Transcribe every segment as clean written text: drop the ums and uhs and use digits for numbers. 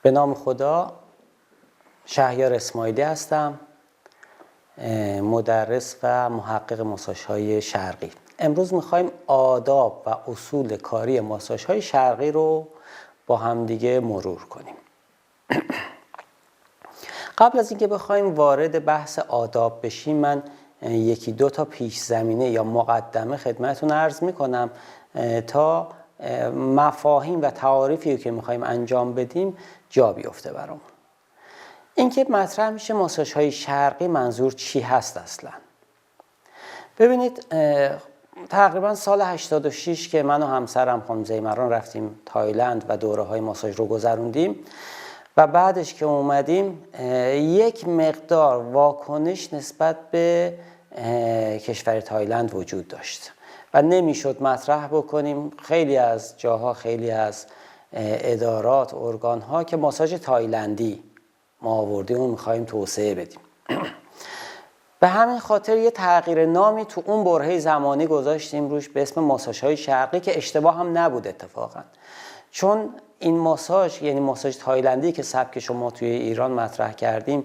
به نام خدا، شهریار اسماعیلی هستم، مدرس و محقق ماساژهای شرقی. امروز میخوایم آداب و اصول کاری ماساژهای شرقی رو با همدیگه مرور کنیم. قبل از اینکه بخوایم وارد بحث آداب بشیم، من یکی دو تا پیش زمینه یا مقدمه خدمتتون عرض میکنم تا مفاهیم و تعاریفی که میخوایم انجام بدیم جا بیفته برامون. اینکه مطرح میشه ماساژهای شرقی منظور چی هست اصلا؟ ببینید، تقریبا سال 86 که من و همسرم خانم زیمران رفتیم تایلند و دوره‌های ماساژ رو گذروندیم و بعدش که اومدیم یک مقدار واکنش نسبت به کشور تایلند وجود داشت و نمیشد مطرح بکنیم. خیلی از جاها، خیلی از ادارات، ارگان‌ها که ماساژ تایلندی ما آوردیم و میخوایم توسعه بدیم. به همین خاطر یه تغییر نامی تو اون برهه زمانی گذاشتیم روش به اسم ماساژهای شرقی که اشتباه هم نبود اتفاقا، چون این ماساژ یعنی ماساژ تایلندی که سبک شما توی ایران مطرح کردیم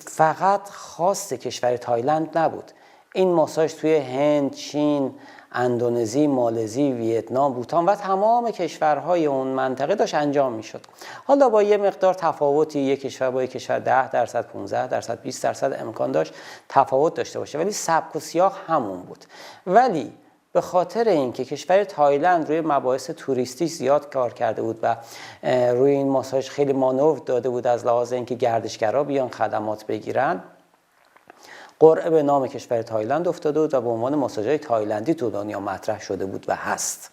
فقط خاص کشور تایلند نبود. این ماساژ توی هند، چین، اندونزی، مالزی، ویتنام، بوتان و تمام کشورهای اون منطقه داشت انجام میشد. حالا با یه مقدار تفاوتی، یک کشور با یک کشور 10%، 15%، 20% امکان داشت تفاوت داشته باشه، ولی سبک و سیاق همون بود. ولی به خاطر اینکه کشور تایلند روی مباحث توریستی زیاد کار کرده بود و روی این ماساژ خیلی مانور داده بود از لحاظ اینکه گردشگرا بیان خدمات بگیرن، قرعه به نام کشور تایلند افتاده بود و به عنوان ماساژهای تایلندی تو دنیا مطرح شده بود و هست.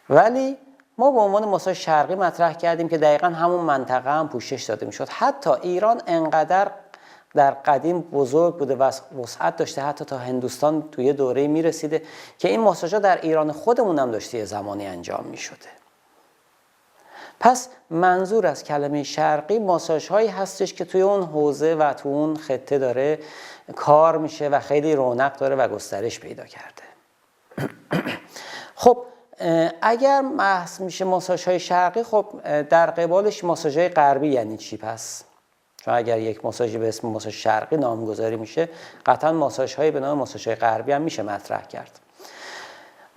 ولی ما به عنوان ماساژ شرقی مطرح کردیم که دقیقاً همون منطقه هم پوشش داده میشد. حتی ایران انقدر در قدیم بزرگ بوده و وسعت داشته حتی تا هندوستان توی دوره میرسیده که این ماساژها در ایران خودمون هم داشته یه زمانی انجام میشده. پس منظور از کلمه شرقی ماساژهایی هستش که توی اون حوزه و تو اون خطه داره کار میشه و خیلی رونق داره و گسترش پیدا کرده. خب اگر بحث میشه ماساژهای شرقی، خب در قبالش ماساژهای غربی یعنی چی پس؟ چون اگر یک ماساژی به اسم ماساژ شرقی نامگذاری میشه، قطعا ماساژهایی به نام ماساژهای غربی هم میشه مطرح کرد.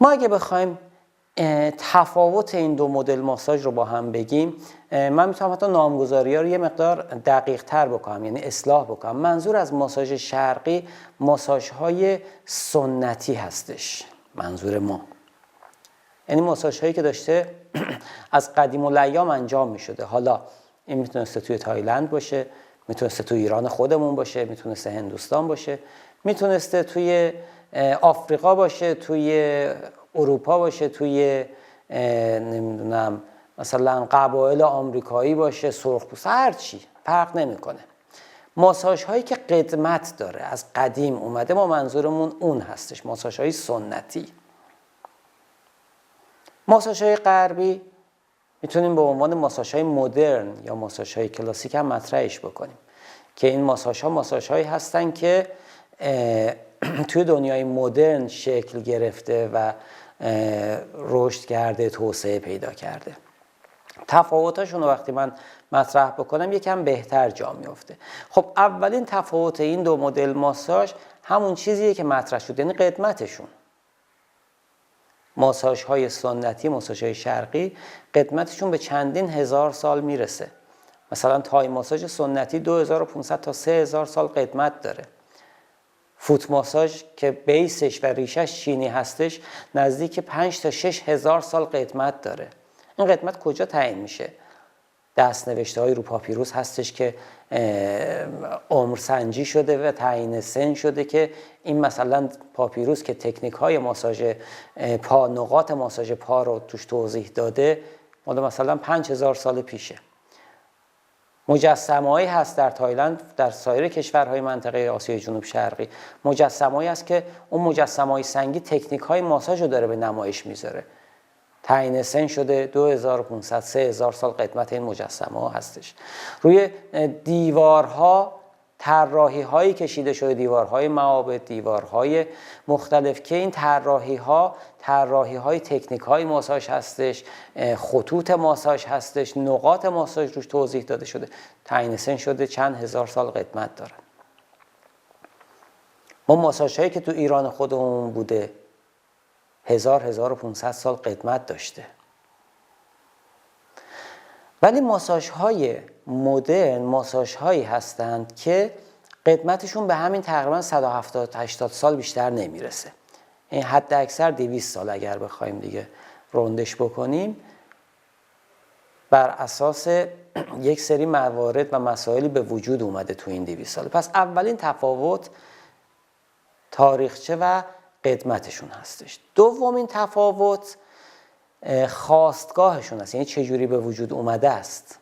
ما اگه بخوایم تفاوت این دو مدل ماساژ رو با هم بگیم، من میتونم حتی نامگذاری ها رو یه مقدار دقیق تر بکنم، یعنی اصلاح بکنم. منظور از ماساژ شرقی ماساژهای سنتی هستش. منظور ما یعنی ماساژهایی که داشته از قدیم الایام انجام میشده. حالا این میتونسته توی تایلند باشه، میتونسته توی ایران خودمون باشه، میتونسته هندوستان باشه، میتونسته توی آفریقا باشه، توی اروپا باشه، توی نمیدونم مثلا قبایل آمریکایی باشه، سرخپوست، هر چی فرق نمیکنه. ماساژ هایی که قدمت داره، از قدیم اومده، ما منظورمون اون هستش، ماساژ های سنتی. ماساژ های غربی میتونیم به عنوان ماساژ های مدرن یا ماساژ های کلاسیک هم مطرحش بکنیم که این ماساژ هایی هستن که توی دنیای مدرن شکل گرفته و رشد کرده، توسعه پیدا کرده. تفاوتاشون رو وقتی من مطرح بکنم یکم بهتر جا میفته. خب اولین تفاوت این دو مدل ماساژ همون چیزیه که مطرح شد، یعنی قدمتشون. ماساژهای سنتی، ماساژهای شرقی قدمتشون به چندین هزار سال میرسه. مثلا تای ماساژ سنتی 2500 تا 3000 سال قدمت داره. فوت ماساژ که بیسش و ریشش چینی هستش نزدیک 5 تا 6 هزار سال قدمت داره. این قدمت کجا تعیین میشه؟ دست‌نوشته های رو پاپیروس هستش که عمر سنجی شده و تعیین سن شده که این مثلا پاپیروس که تکنیک های ماساژ پا، نقاط ماساژ پا رو توش توضیح داده، مال مثلا 5000 سال پیشه. مجسمه‌ای هست در تایلند، در سایر کشورهای منطقه آسیای جنوب شرقی مجسمه‌ای هست که اون مجسمه‌های سنگی تکنیک‌های ماساژ رو داره به نمایش میذاره. تعیین سن شده 2500 3000 سال قدمت این مجسمه‌ها هستش. روی دیوارها طراحی هایی کشیده شده، دیوارهای معابد، دیوارهای مختلف، که این طراحی های تکنیک های ماساژ هستش، خطوط ماساژ هستش، نقاط ماساژ روش توضیح داده شده، تعیین سن شده، چند هزار سال قدمت دارن. ما ماساژ هایی که تو ایران خودمون بوده 1500 سال قدمت داشته. ولی ماساژ های مدرن ماساژ هایی هستند که قدمتشون به همین تقریبا 170-80 سال بیشتر نمیرسه. این حد اکثر 200 سال اگر بخوایم دیگه روندش بکنیم، بر اساس یک سری موارد و مسائلی به وجود اومده تو این 200 سال. پس اولین تفاوت تاریخچه و قدمتشون هستش. دومین تفاوت خاستگاهشون است، یعنی چجوری به وجود اومده است.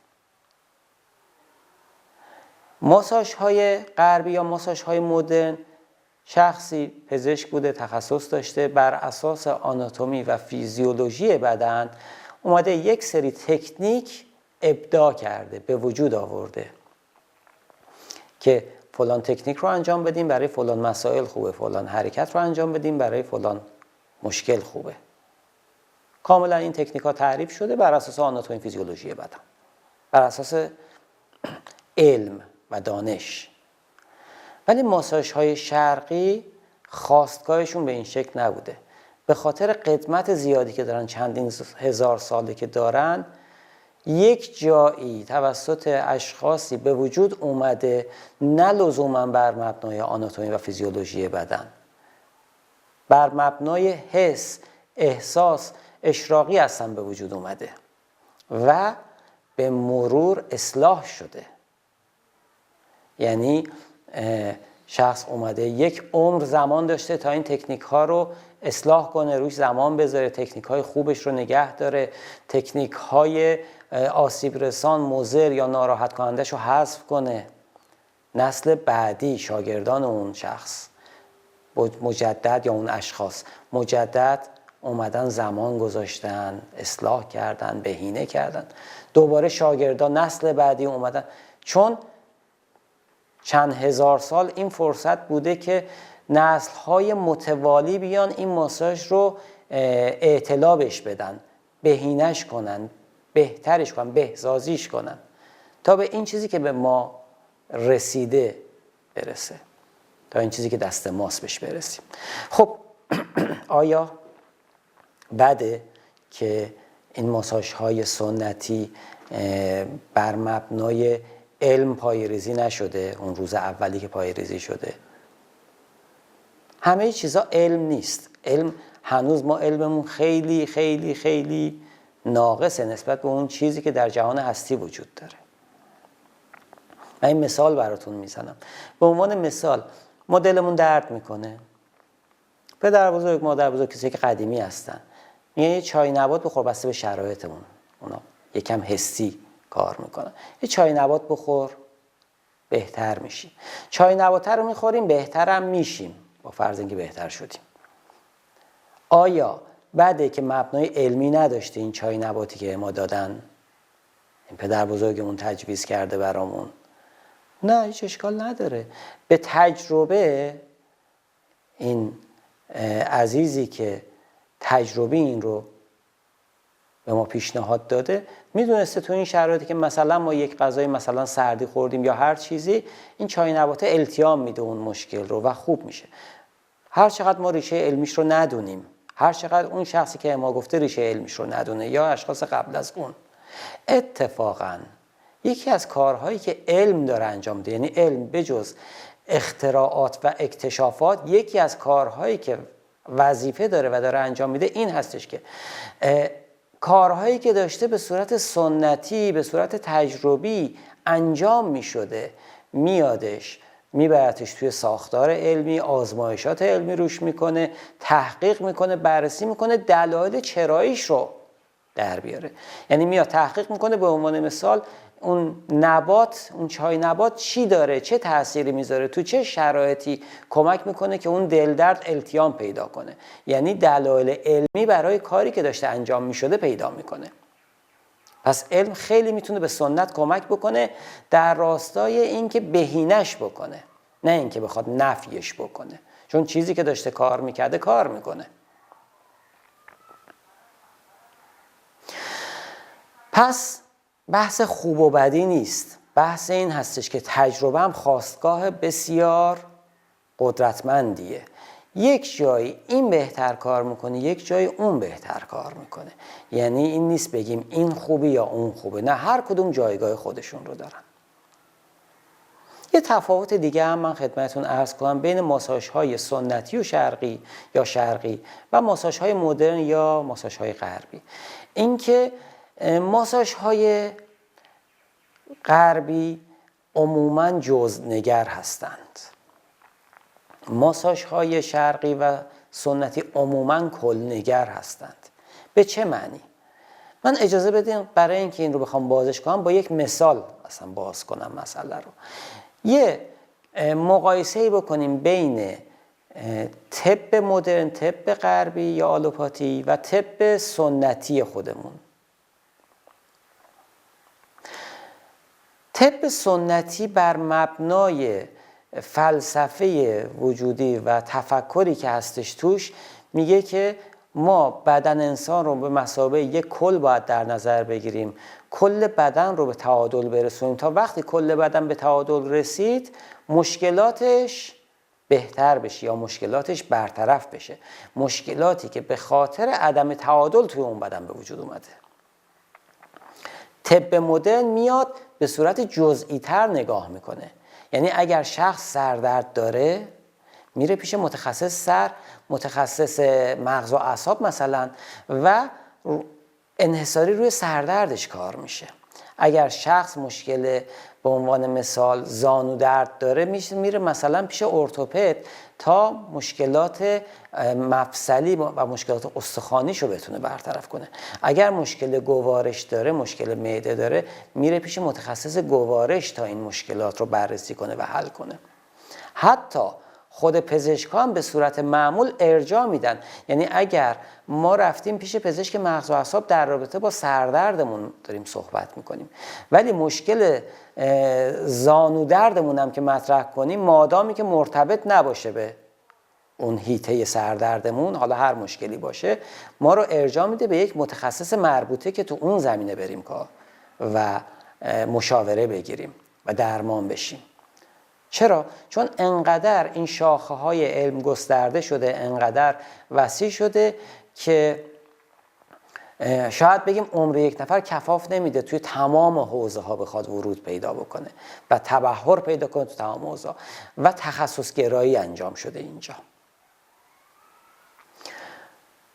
ماساژ های غربی یا ماساژ های مدرن، شخصی پزشک بوده، تخصص داشته، بر اساس آناتومی و فیزیولوژی بدن اومده یک سری تکنیک ابداع کرده، به وجود آورده که فلان تکنیک رو انجام بدیم برای فلان مسائل خوبه، فلان حرکت رو انجام بدیم برای فلان مشکل خوبه. کاملا این تکنیک ها تعریف شده بر اساس آناتومی فیزیولوژی بدن، بر اساس علم و دانش. ولی ماساژ های شرقی خواستگاهشون به این شکل نبوده. به خاطر قدمت زیادی که دارن، چندین هزار ساله که دارن، یک جایی توسط اشخاصی به وجود اومده، نه لزوما بر مبنای آناتومی و فیزیولوژی بدن، بر مبنای حس، احساس، اشراقی هستن به وجود اومده و به مرور اصلاح شده. یعنی شخص اومده یک عمر زمان داشته تا این تکنیک ها رو اصلاح کنه، روش زمان بذاره، تکنیک های خوبش رو نگه داره، تکنیک های آسیب رسان، مضر یا ناراحت کنندش رو حذف کنه. نسل بعدی شاگردان اون شخص مجدد یا اون اشخاص مجدد اومدن زمان گذاشتن، اصلاح کردن، بهینه کردن، دوباره شاگردان نسل بعدی اومدن. چون چند هزار سال این فرصت بوده که نسل‌های متوالی بیان این ماساژ رو اطلاع بهش بدن، بهینش کنن، بهترش کنن، بهسازیش کنن تا به این چیزی که به ما رسیده برسه، تا این چیزی که دست ماست بهش برسیم. خب آیا بده که این ماساژهای سنتی بر مبنای علم پایه‌ریزی نشده؟ اون روز اولی که پایه‌ریزی شده همه چیزا علم نیست. علم هنوز ما علممون خیلی خیلی خیلی ناقصه نسبت به اون چیزی که در جهان هستی وجود داره. من این مثال براتون میزنم. به عنوان مثال ما دلمون درد میکنه، پدر بزرگ مادر بزرگ کسی که قدیمی هستن میگن یه چای نبات بخور، بسته به شرایطمون، اونا یکم حسی کار میکنن، یه چای نبات بخور بهتر میشی. چای نبات رو میخوریم بهترم میشیم، با فرض اینکه بهتر شدیم. آیا بعده که مبنای علمی نداشته این چای نباتی که ما دادن، این پدر بزرگمون تجویز کرده برامون؟ نه، هیچ اشکال نداره. به تجربه این عزیزی که تجربه این رو به ما پیشنهاد داده میدونسته تو این شرایطی که مثلا ما یک غذای مثلا سردی خوردیم یا هر چیزی، این چای نباته التیام میده اون مشکل رو و خوب میشه. هر چقدر ما ریشه علمیش رو ندونیم، هر چقدر اون شخصی که ما گفته ریشه علمیش رو ندونه یا اشخاص قبل از اون، اتفاقاً یکی از کارهایی که علم داره انجام میده، یعنی علم بجز اختراعات و اکتشافات، یکی از کارهایی که وظیفه داره و داره انجام میده این هستش که کارهایی که داشته به صورت سنتی، به صورت تجربی انجام میشده، میادش میبرتش توی ساختار علمی، آزمایشات علمی روش میکنه، تحقیق میکنه، بررسی میکنه، دلایل چراییش رو در بیاره. یعنی میاد تحقیق میکنه، به عنوان مثال اون نبات، اون چای نبات چی داره، چه تأثیری میذاره، تو چه شرایطی کمک میکنه که اون دلدرد التیام پیدا کنه. یعنی دلایل علمی برای کاری که داشته انجام میشده پیدا میکنه. پس علم خیلی میتونه به سنت کمک بکنه در راستای اینکه بهینش بکنه، نه اینکه بخواد نفیش بکنه، چون چیزی که داشته کار میکرده کار میکنه. پس بحث خوب و بدی نیست، بحث این هستش که تجربه هم خواستگاه بسیار قدرتمندیه. یک جایی این بهتر کار میکنه، یک جایی اون بهتر کار میکنه. یعنی این نیست بگیم این خوبه یا اون خوبه، نه، هر کدوم جایگاه خودشون رو دارن. یه تفاوت دیگه هم من خدمتتون عرض کنم بین ماساژهای سنتی و شرقی یا شرقی و ماساژهای مدرن یا ماساژهای غربی. اینکه ماساژهای غربی عموماً جزءنگر هستند، ماساژهای شرقی و سنتی عموماً کلنگر هستند. به چه معنی؟ من اجازه بدین برای اینکه این رو بخوام بازش کنم با یک مثال اصلا باز کنم مسئله رو. یه مقایسه‌ای بکنیم بین طب مدرن، طب غربی یا آلوپاتی و طب سنتی خودمون. طب سنتی بر مبنای فلسفه وجودی و تفکری که هستش توش میگه که ما بدن انسان رو به مثابه یک کل باید در نظر بگیریم، کل بدن رو به تعادل برسونیم. تا وقتی کل بدن به تعادل رسید مشکلاتش بهتر بشه یا مشکلاتش برطرف بشه، مشکلاتی که به خاطر عدم تعادل توی اون بدن به وجود اومده. طب مدرن میاد به صورت جزئی تر نگاه میکنه. یعنی اگر شخص سردرد داره میره پیش متخصص سر، متخصص مغز و اعصاب مثلا، و انحصاری روی سردردش کار میشه. اگر شخص مشکل به عنوان مثال زانو درد داره میره مثلا پیش ارتوپد تا مشکلات مفصلی و مشکلات استخوانیشو بتونه برطرف کنه. اگر مشکل گوارش داره، مشکل معده داره، میره پیش متخصص گوارش تا این مشکلات رو بررسی کنه و حل کنه. حتی خود پزشکان به صورت معمول ارجاع میدن. یعنی اگر ما رفتیم پیش پزشک مغز و اعصاب در رابطه با سردردمون داریم صحبت میکنیم، ولی مشکل زانو دردمون هم که مطرح کنیم، مادامی که مرتبط نباشه به اون هیته سردردمون، حالا هر مشکلی باشه، ما رو ارجاع میده به یک متخصص مربوطه که تو اون زمینه بریم کار و مشاوره بگیریم و درمان بشیم. چرا؟ چون انقدر این شاخه های علم گسترده شده، انقدر وسیع شده که شاید بگیم عمر یک نفر کفاف نمیده توی تمام حوزه ها بخواد ورود پیدا بکنه و تبحر پیدا کنه تو تمام حوزه ها و تخصص گرایی انجام شده اینجا.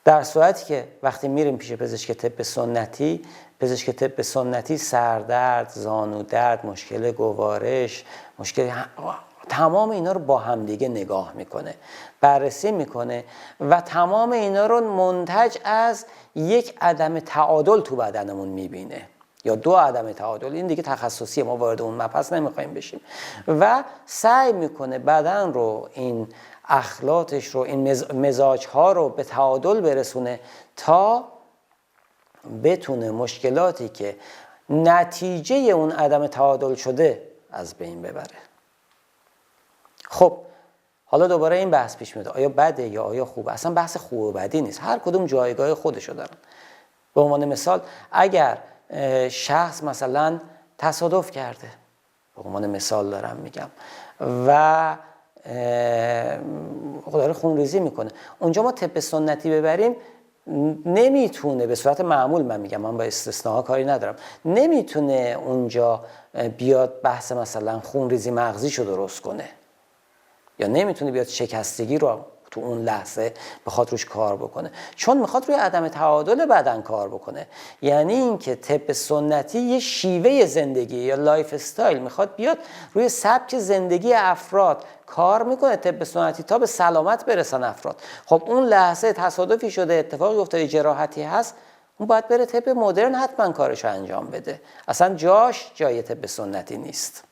در صورتی که وقتی میریم پیش پزشک طب سنتی، پزشک طب سنتی سردرد، زانو درد، مشکل گوارش، مشکل تمام اینا رو با همدیگه نگاه میکنه، بررسی میکنه و تمام اینا رو منتج از یک عدم تعادل تو بدنمون میبینه یا دو عدم تعادل. این دیگه تخصصیه، ما وارد اون مبحث نمیخوایم بشیم. و سعی میکنه بدن رو، این اخلاقش رو، این مزاجها رو به تعادل برسونه تا بتونه مشکلاتی که نتیجه اون عدم تعادل شده از بین ببره. خب حالا دوباره این بحث پیش میاد، آیا بده یا آیا خوبه؟ اصلا بحث خوب و بدی نیست، هر کدوم جایگاه خودشو دارن. به عنوان مثال اگر شخص مثلا تصادف کرده، به عنوان مثال دارم میگم، و داره خونریزی میکنه، اونجا ما طب سنتی ببریم نمیتونه، به صورت معمول من میگم، من با استثناء کاری ندارم، نمیتونه اونجا بیاد بحث مثلا خونریزی مغزیشو درست کنه، یا نمیتونه بیاد شکستگی رو تو اون لحظه بخواد روش کار بکنه، چون میخواد روی عدم تعادل بدن کار بکنه. یعنی اینکه طب سنتی یه شیوه زندگی یا لایف استایل میخواد بیاد روی سبک زندگی افراد کار میکنه، طب سنتی تا به سلامت برسن افراد. خب اون لحظه تصادفی شده، اتفاقی افتاده، جراحتی هست، اون باید بره طب مدرن حتما کارشو انجام بده، اصلا جاش جای طب سنتی نیست.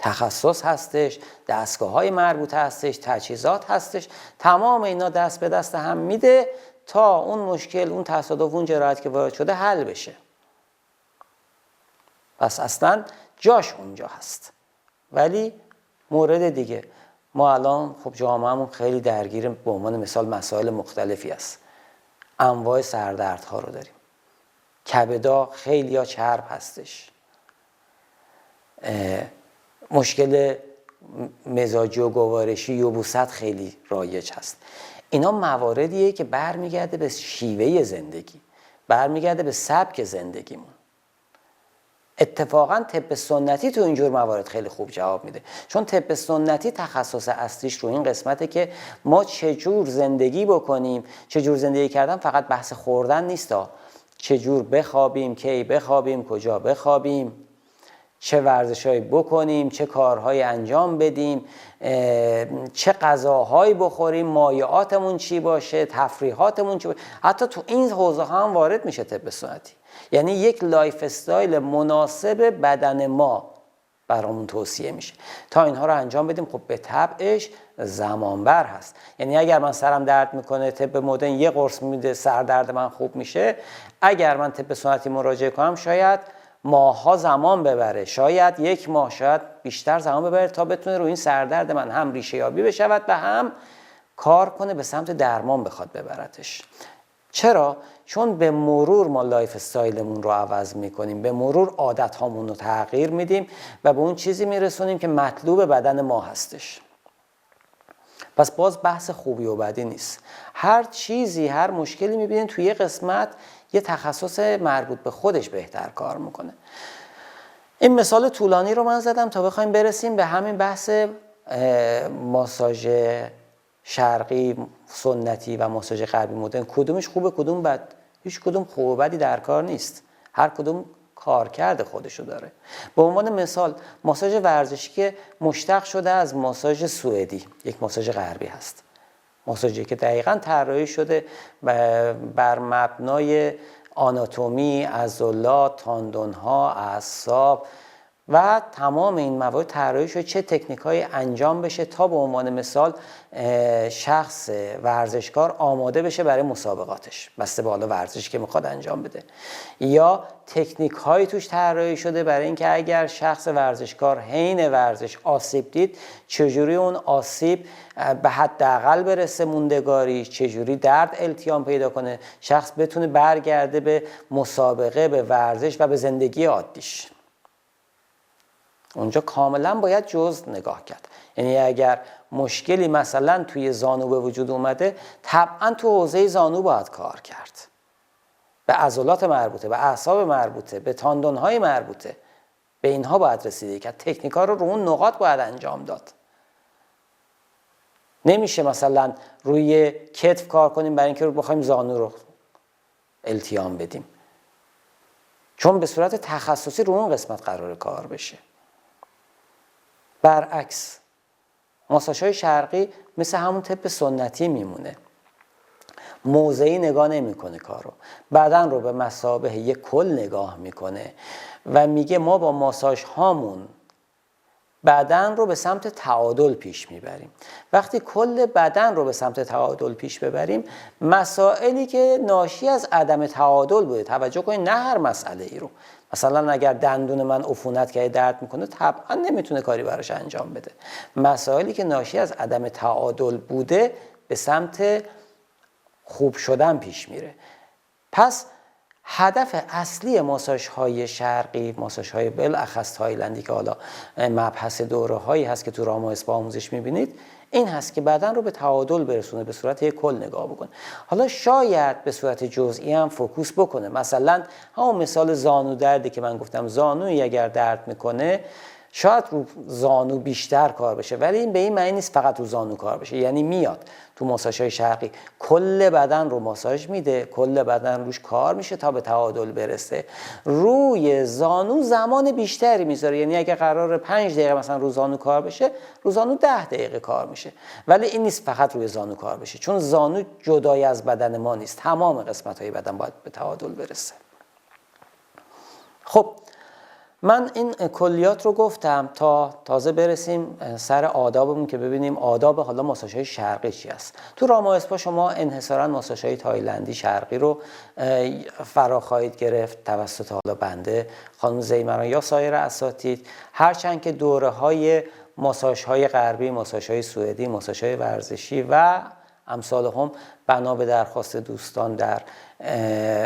تخصص هستش، دستگاه‌های مربوطه هستش، تجهیزات هستش، تمام اینا دست به دست هم میده تا اون مشکل، اون تصادف، اون جراحت که وارد شده حل بشه. پس اصلا جاش اونجا هست. ولی مورد دیگه، ما الان خب جامعهمون خیلی درگیر به عنوان مثال مسائل مختلفی است. انواع سردردها رو داریم. کبدا خیلی ها چرب هستش. مشکل مزاجی و گوارشی، یبوست خیلی رایج هست. اینا مواردیه که برمیگرده به شیوه زندگی، برمیگرده به سبک زندگیمون. اتفاقا طب سنتی تو اینجور موارد خیلی خوب جواب میده، چون طب سنتی تخصص اصلیش رو این قسمته که ما چجور زندگی بکنیم. چجور زندگی کردن فقط بحث خوردن نیستا، چجور بخوابیم، کی بخوابیم، کجا بخوابیم، چه ورزشایی بکنیم، چه کارهایی انجام بدیم، چه غذاهایی بخوریم، مایعاتمون چی باشه، تفریحاتمون چی باشه. حتی تو این حوزه ها هم وارد میشه طب سنتی. یعنی یک لایف استایل مناسب بدن ما برامون توصیه میشه تا اینها رو انجام بدیم. خب به طبعش زمان بر هست. یعنی اگر من سرم درد میکنه، طب مدرن یه قرص میده سر درد من خوب میشه. اگر من طب سنتی مراجعه کنم شاید ماه‌ها زمان ببره، شاید 1 ماه، شاید بیشتر زمان ببره تا بتونه روی این سردرد من هم ریشه یابی بشود و هم کار کنه به سمت درمان بخواد ببرتش. چرا؟ چون به مرور ما لایف استایلمون رو عوض میکنیم، به مرور عادت هامون رو تغییر میدیم و به اون چیزی میرسونیم که مطلوب بدن ما هستش. پس باز بحث خوبی و بدی نیست. هر چیزی، هر مشکلی میبینین توی یه قسمت یه تخصص مربوط به خودش بهتر کار میکنه. این مثال طولانی رو من زدم تا بخوایم برسیم به همین بحث ماساژ شرقی سنتی و ماساژ غربی مدرن. کدومش خوبه کدوم بد؟ هیچ کدوم خوب و بدی در کار نیست. هر کدوم کارکرد خودشو داره. به عنوان مثال ماساژ ورزشی که مشتق شده از ماساژ سوئدی، یک ماساژ غربی هست. ماساژی که دقیقاً طراحی شده بر مبنای آناتومی، عضلات، تاندون‌ها، اعصاب و تمام این موارد طراحی شده چه تکنیک‌هایی انجام بشه تا به عنوان مثال شخص ورزشکار آماده بشه برای مسابقاتش، بسته به حالا ورزشی که میخواد انجام بده. یا تکنیک‌هایی توش طراحی شده برای اینکه اگر شخص ورزشکار حین ورزش آسیب دید، چجوری اون آسیب به حداقل برسه موندگاریش، چجوری درد التیام پیدا کنه، شخص بتونه برگرده به مسابقه، به ورزش و به زندگی عادیش. اونجا کاملا باید جزء نگاه کرد. یعنی اگر مشکلی مثلا توی زانو به وجود اومده، طبعا تو حوزه زانو باید کار کرد، به عضلات مربوطه، به اعصاب مربوطه، به تاندون‌های مربوطه، به اینها باید رسیده کرد. تکنیک‌ها رو اون نقاط باید انجام داد. نمیشه مثلا روی کتف کار کنیم برای اینکه بخوایم زانو رو التیام بدیم، چون به صورت تخصصی رو اون قسمت قرار کار بشه. برعکس ماساژهای شرقی مثل همون طب سنتی میمونه، موضعی نگاه نمیکنه کارو، بدن رو به مثابه یک کل نگاه میکنه و میگه ما با ماساژ هامون بدن رو به سمت تعادل پیش میبریم. وقتی کل بدن رو به سمت تعادل پیش ببریم، مسائلی که ناشی از عدم تعادل بوده، توجه کنید نه هر مسئله ای رو، مثلا اگر دندون من عفونت که درد میکنه طبعا نمیتونه کاری براش انجام بده. مسائلی که ناشی از عدم تعادل بوده به سمت خوب شدن پیش میره. پس هدف اصلی ماساژهای شرقی، ماساژهای بالاخص تایلندی که حالا مبحث دوره‌هایی هست که تو راما اسپا آموزش میبینید، این هست که بدن رو به تعادل برسونه، به صورت یک کل نگاه بکنه. حالا شاید به صورت جزئی هم فوکوس بکنه. مثلا همون مثال زانو دردی که من گفتم، زانویی اگر درد میکنه شاید رو زانو بیشتر کار بشه، ولی این به این معنی نیست فقط رو زانو کار بشه. یعنی میاد تو ماساژهای شرقی کل بدن رو ماساژ میده، کل بدن روش کار میشه تا به تعادل برسه. روی زانو زمان بیشتری میذاره، یعنی اگه قراره 5 دقیقه مثلا رو زانو کار بشه، رو زانو 10 دقیقه کار میشه. ولی این نیست فقط روی زانو کار بشه، چون زانو جدای از بدن ما نیست، تمام قسمت‌های بدن باید به تعادل برسه. خب من این کلیات رو گفتم تا تازه برسیم سر آدابمون که ببینیم آداب حالا ماساژهای شرقی چی است. تو راما اسپا شما انحصاراً ماساژهای تایلندی شرقی رو فرا خواهید گرفت توسط حالا بنده، خانم زیمران یا سایر اساتید، هرچند که دوره‌های ماساژهای غربی، ماساژهای سوئدی، ماساژهای ورزشی و امثال هم بنا به درخواست دوستان در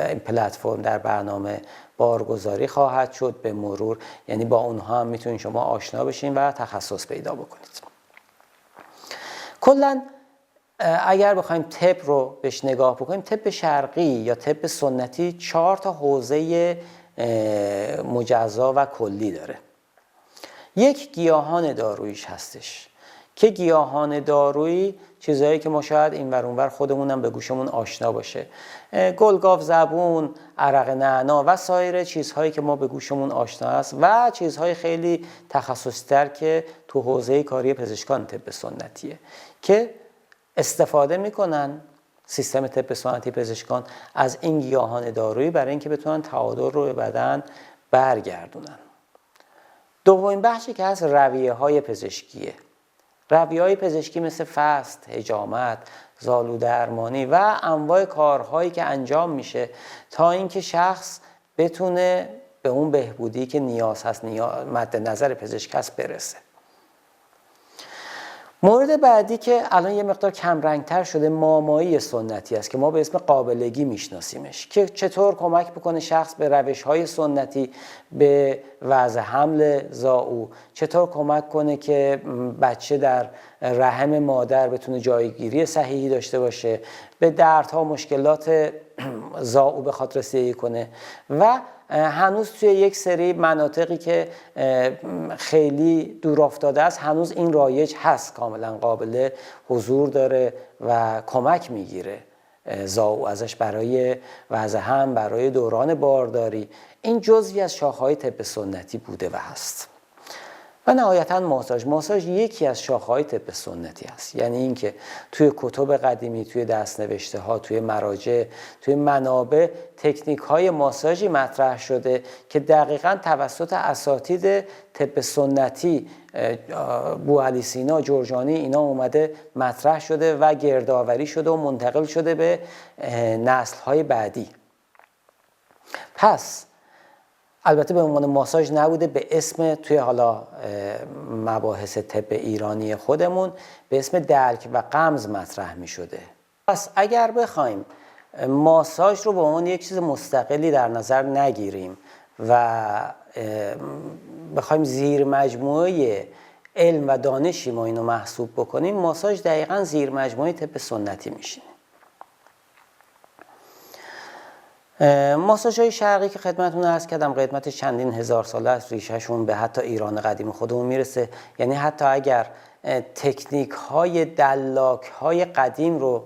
این پلتفرم در برنامه بارگذاری خواهد شد به مرور، یعنی با اونها هم میتونید شما آشنا بشین و تخصص پیدا بکنید. کلا اگر بخوایم طب رو بهش نگاه بکنیم، طب شرقی یا طب سنتی 4 تا حوزه مجزا و کلی داره. یک گیاهان داروییش هستش که گیاهان دارویی چیزهایی که ما شاید این ور اون ور خودمونم به گوشمون آشنا باشه، گلگاو زبون، عرق نعنا و سایر چیزهایی که ما به گوشمون آشنا است و چیزهای خیلی تخصصی‌تر که تو حوزه کاری پزشکان طب سنتیه که استفاده میکنن سیستم طب سنتی پزشکان از این گیاهان دارویی برای اینکه بتونن تعادل رو به بدن برگردونن. دومین بخشی که هست رویه‌های پزشکیه. رویه‌های پزشکی مثل فست، حجامت، زالو درمانی و انواع کارهایی که انجام میشه تا اینکه شخص بتونه به اون بهبودی که نیاز هست، مد نظر پزشک هست برسه. مورد بعدی که الان یه مقدار کم رنگتر شده مامایی سنتی است که ما به اسم قابلگی میشناسیمش، که چطور کمک بکنه شخص به روش‌های سنتی به وضع حمل زائو، چطور کمک کنه که بچه در رحم مادر بتونه جایگیری صحیحی داشته باشه، به دردها مشکلات زائو بخواد رسیدگی کنه و هنوز توی یک سری مناطقی که خیلی دور افتاده است هنوز این رایج هست، کاملا قابل حضور داره و کمک میگیره زائو ازش برای وضع حمل، برای دوران بارداری. این جزئی از شاخه‌های طب سنتی بوده و هست. و نهایتاً ماساژ یکی از شاخه‌های طب سنتی است، یعنی اینکه توی کتب قدیمی، توی دست‌نوشته ها، توی مراجع، توی منابع تکنیک‌های ماساژی مطرح شده که دقیقاً توسط اساتید طب سنتی بوعلی سینا، جرجانی اینا اومده مطرح شده و گردآوری شده و منتقل شده به نسل‌های بعدی. پس البته به عنوان ماساژ نبوده، به اسم توی حالا مباحث طب ایرانی خودمون به اسم دلک و غمز مطرح می شده. پس اگر بخوایم ماساژ رو به عنوان یک چیز مستقلی در نظر نگیریم و بخوایم زیر مجموعه علم و دانشی ما اینو محسوب بکنیم، ماساژ دقیقاً زیر مجموعه طب سنتی میشینه. ماساژهای شرقی که خدمتتون عرض کردم قدمت چندین هزار ساله است، ریشهشون به حتی ایران قدیم خودمون میرسه. یعنی حتی اگر تکنیک های دلاک های قدیم رو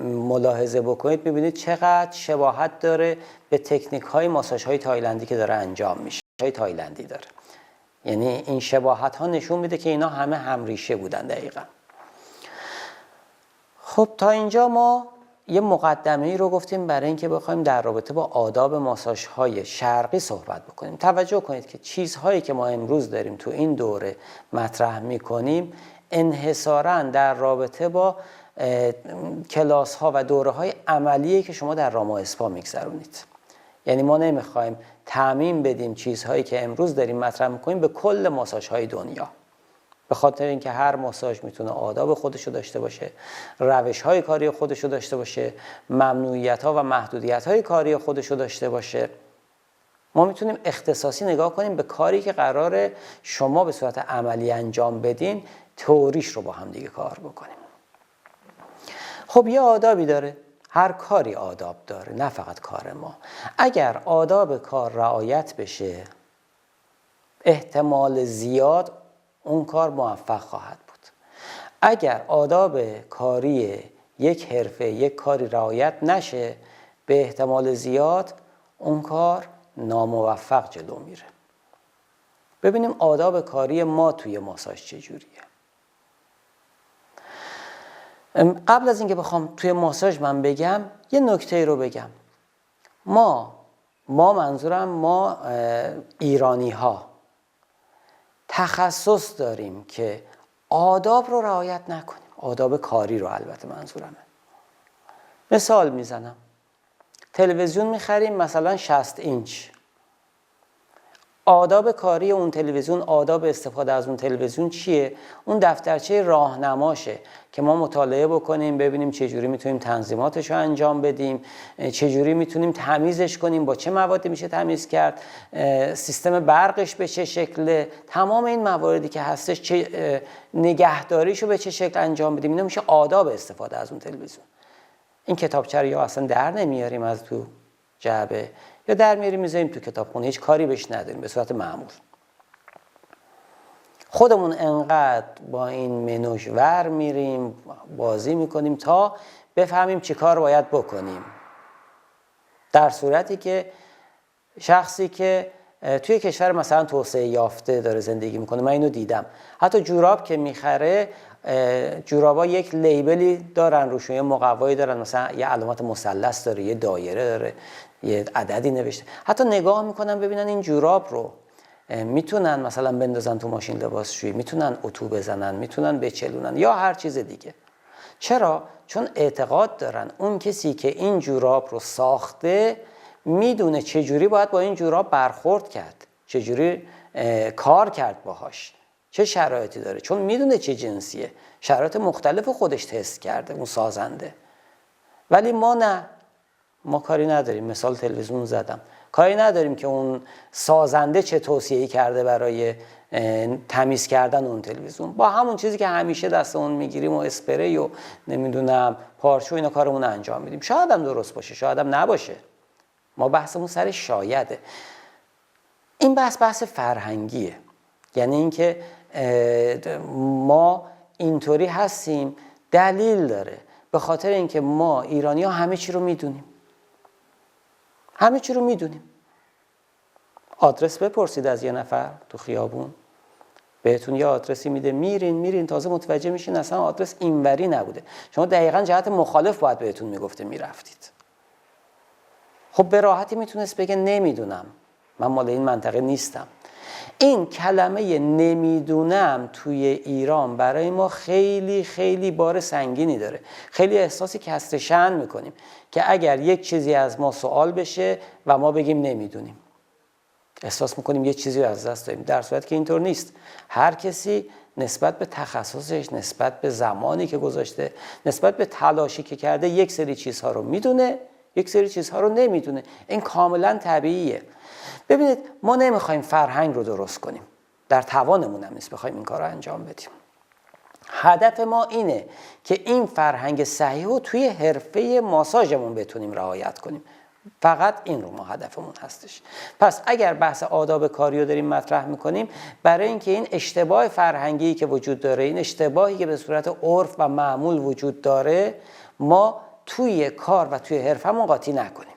ملاحظه بکنید میبینید چقدر شباهت داره به تکنیک های ماساژ های تایلندی که داره انجام میشه. تایلندی داره، یعنی این شباهت ها نشون میده که اینا همه همریشه بودن دقیقا. خب تا اینجا ما یه مقدمه‌ای رو گفتیم برای اینکه بخوایم در رابطه با آداب ماساژهای شرقی صحبت بکنیم. توجه کنید که چیزهایی که ما امروز داریم تو این دوره مطرح می‌کنیم انحصاراً در رابطه با کلاس‌ها و دوره‌های عملیه که شما در راما اسپا می‌گذرونید. یعنی ما نمی‌خوایم تعمیم بدیم چیزهایی که امروز داریم مطرح می‌کنیم به کل ماساژهای دنیا، به خاطر اینکه هر ماساژ میتونه آداب خودشو داشته باشه، روش‌های کاری خودشو داشته باشه، ممنوعیت‌ها و محدودیت‌های کاری خودشو داشته باشه. ما میتونیم اختصاصی نگاه کنیم به کاری که قراره شما به صورت عملی انجام بدین، تئوریش رو با هم دیگه کار بکنیم. خب یه آدابی داره، هر کاری آداب داره، نه فقط کار ما. اگر آداب کار رعایت بشه، احتمال زیاد اون کار موفق خواهد بود. اگر آداب کاری یک حرفه، یک کاری رعایت نشه، به احتمال زیاد اون کار ناموفق جلو میره. ببینیم آداب کاری ما توی ماساژ چجوریه. قبل از اینکه بخوام توی ماساژ من بگم، یه نکته رو بگم. ما منظورم ما ایرانی ها تخصص داریم که آداب رو رعایت نکنیم، آداب کاری رو البته منظورمه. مثال میزنم، تلویزیون میخریم مثلا 60 اینچ، آداب کاری اون تلویزیون، آداب استفاده از اون تلویزیون چیه؟ اون دفترچه راهنماشه که ما مطالعه بکنیم، ببینیم چجوری میتونیم تنظیماتش رو انجام بدیم، چجوری میتونیم تمیزش کنیم، با چه موادی میشه تمیز کرد، سیستم برقش به چه شکله، تمام این مواردی که هستش چه نگهداریشو به چه شکل انجام بدیم. اینا میشه آداب استفاده از اون تلویزیون. این کتابچه رو یا اصلا در نمیاریم از تو جعبه یا در میاریم میذاریم تو کتابخونه، هیچ کاری بهش نداریم به صورت معمول. خودمون انقدر با این منوش ور میریم بازی میکنیم تا بفهمیم چی کار باید بکنیم، در صورتی که شخصی که توی کشور مثلا توسعه یافته داره زندگی میکنه، من اینو دیدم، حتی جوراب که میخره جورابا یک لیبلی دارن روشون، یه مقوایی دارن، مثلا یه علامت مثلث داره، یه دایره داره، یه عددی نوشته. حتی نگاه میکنن ببینن این جوراب رو میتونن مثلا بندازن تو ماشین لباسشویی، میتونن اتو بزنن، میتونن بچلونن یا هر چیز دیگه. چرا؟ چون اعتقاد دارن اون کسی که این جوراب رو ساخته میدونه چجوری باید با این جوراب برخورد کرد، چجوری کار کرد باهاش، چه شرایطی داره، چون میدونه چه جنسیه، شرایط مختلف خودش تست کرده اون سازنده. ولی ما نه، ما کاری نداریم. مثال تلویزیون زدم، کاری نداریم که اون سازنده چه توصیه‌ای کرده برای تمیز کردن اون تلویزیون. با همون چیزی که همیشه دستمون میگیریم و اسپری و نمیدونم پارچه و اینا کارمون انجام میدیم. شاید هم درست باشه، شاید هم نباشه، ما بحثمون سر شایده. این بحث فرهنگیه، یعنی اینکه ما اینطوری هستیم دلیل داره، به خاطر اینکه ما ایرانی‌ها همه چی رو میدونیم، همه چی رو میدونیم. آدرس بپرسید از یه نفر تو خیابون، بهتون یه آدرسی میده، میرین تازه متوجه میشین اصلا آدرس اینوری نبوده، شما دقیقاً جهت مخالف باید بهتون میگفته میرفتید. خب به راحتی میتونست بگه نمیدونم، من مال این منطقه نیستم. این کلمه نمیدونم توی ایران برای ما خیلی خیلی بار سنگینی داره. خیلی احساسی کسر شأن میکنیم که اگر یک چیزی از ما سوال بشه و ما بگیم نمیدونیم، احساس میکنیم یه چیزی رو از دست دادیم، در صورتی که اینطور نیست. هر کسی نسبت به تخصصش، نسبت به زمانی که گذاشته، نسبت به تلاشی که کرده، یک سری چیزها رو میدونه، یک سری چیزها رو نمیدونه. این کاملا طبیعیه. ببینید ما نمیخوایم فرهنگ رو درست کنیم، در توانمون هم نیست بخوایم این کار رو انجام بدیم. هدف ما اینه که این فرهنگ صحیح رو توی حرفه ماساژمون بتونیم رعایت کنیم. فقط این رو ما هدفمون هستش. پس اگر بحث آداب کاری رو داریم مطرح میکنیم، برای اینکه این اشتباه فرهنگی که وجود داره، این اشتباهی که به صورت عرف و معمول وجود داره، ما توی کار و توی حرفمون قاطی نکنیم.